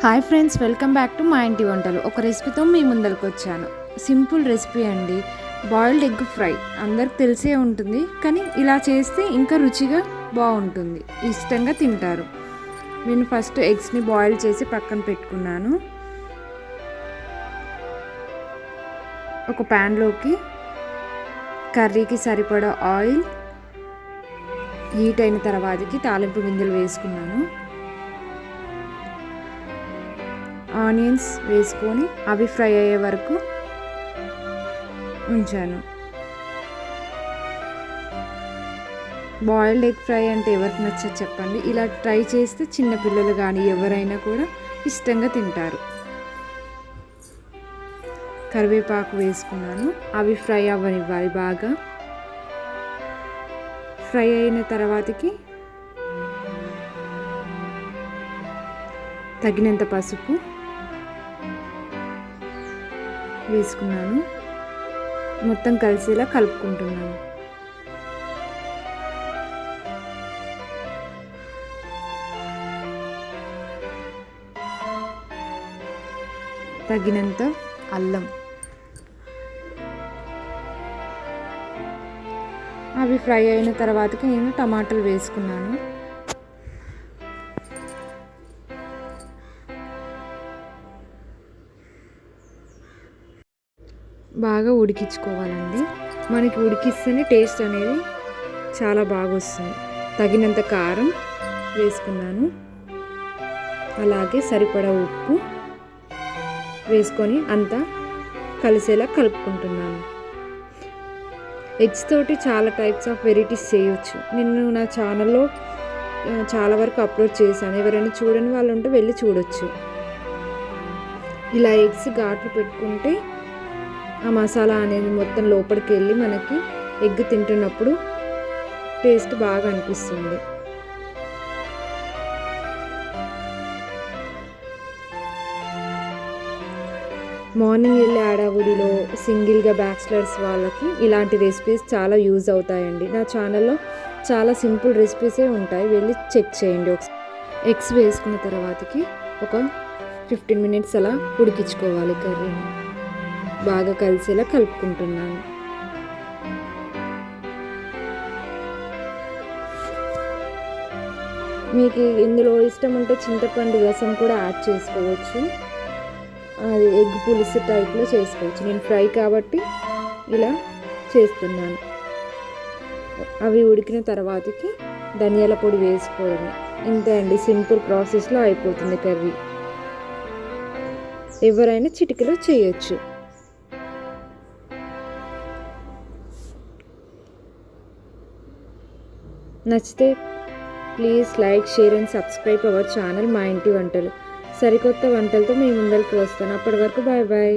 Hi friends, welcome back to మా ఇంటి వంటలు. ఒక రెసిపీతో మీ ముందరికి వచ్చాను. సింపుల్ రెసిపీ అండి, బాయిల్డ్ ఎగ్ ఫ్రై. అందరికి తెలిసే ఉంటుంది, కానీ ఇలా చేస్తే ఇంకా రుచిగా బాగుంటుంది, ఇష్టంగా తింటారు. నేను ఫస్ట్ ఎగ్స్ని బాయిల్ చేసి పక్కన పెట్టుకున్నాను. ఒక ప్యాన్లోకి కర్రీకి సరిపడా ఆయిల్ హీట్ అయిన తర్వాతకి తాలింపు గింజలు వేసుకున్నాను. ఆనియన్స్ వేసుకొని అవి ఫ్రై అయ్యే వరకు ఉంచాను. బాయిల్డ్ ఎగ్ ఫ్రై అంటే ఎవరికి నచ్చదు చెప్పండి. ఇలా ట్రై చేస్తే చిన్నపిల్లలు కానీ ఎవరైనా కూడా ఇష్టంగా తింటారు. కరివేపాకు వేసుకున్నాను. అవి ఫ్రై అవ్వనివ్వాలి. బాగా ఫ్రై అయిన తర్వాతకి తగినంత పసుపు వేసుకున్నాను. మొత్తం కలిసేలా కలుపుకుంటున్నాను. తగినంత అల్లం. అవి ఫ్రై అయిన తర్వాతకి నేను టమాటాలు వేసుకున్నాను. బాగా ఉడికించుకోవాలండి. మనకి ఉడికిస్తేనే టేస్ట్ అనేది చాలా బాగా వస్తుంది. తగినంత కారం వేసుకున్నాను. అలాగే సరిపడా ఉప్పు వేసుకొని అంతా కలిసేలా కలుపుకుంటున్నాను. ఎగ్స్ తోటి చాలా టైప్స్ ఆఫ్ వెరైటీస్ చేయొచ్చు. నేను నా ఛానల్లో చాలా వరకు అప్లోడ్ చేశాను. ఎవరైనా చూడని వాళ్ళు ఉంటే వెళ్ళి చూడొచ్చు. ఇలా ఎగ్స్ ఘాట్లు పెట్టుకుంటే ఆ మసాలా అనేది మొత్తం లోపలికి వెళ్ళి మనకి ఎగ్ తింటున్నప్పుడు టేస్ట్ బాగా అనిపిస్తుంది. మార్నింగ్ వెళ్ళే ఆడవుడిలో సింగిల్గా బ్యాచిలర్స్ వాళ్ళకి ఇలాంటి రెసిపీస్ చాలా యూజ్ అవుతాయండి. నా ఛానల్లో చాలా సింపుల్ రెసిపీసే ఉంటాయి, వెళ్ళి చెక్ చేయండి ఒకసారి. ఎగ్స్ వేసుకున్న తర్వాతకి ఒక 15 minutes అలా ఉడికించుకోవాలి. కర్రీని బాగా కలిసేలా కలుపుకుంటున్నాను. మీకు ఇందులో ఇష్టం ఉంటే చింతపండు రసం కూడా యాడ్ చేసుకోవచ్చు. అది ఎగ్ పులుసు టైప్లో చేసుకోవచ్చు. నేను ఫ్రై కాబట్టి ఇలా చేస్తున్నాను. అవి ఉడికిన తర్వాతకి ధనియాల పొడి వేసుకోవడమే. ఇంతే అండి, సింపుల్ ప్రాసెస్లో అయిపోతుంది కర్రీ. ఎవరైనా చిటికలో చేయొచ్చు. నచ్చితే please like, share and subscribe our channel మా ఇంటి వంటలు. సరికొత్త వంటలతో మీ ముందరికి వస్తాను. అప్పటి వరకు బాయ్ బాయ్.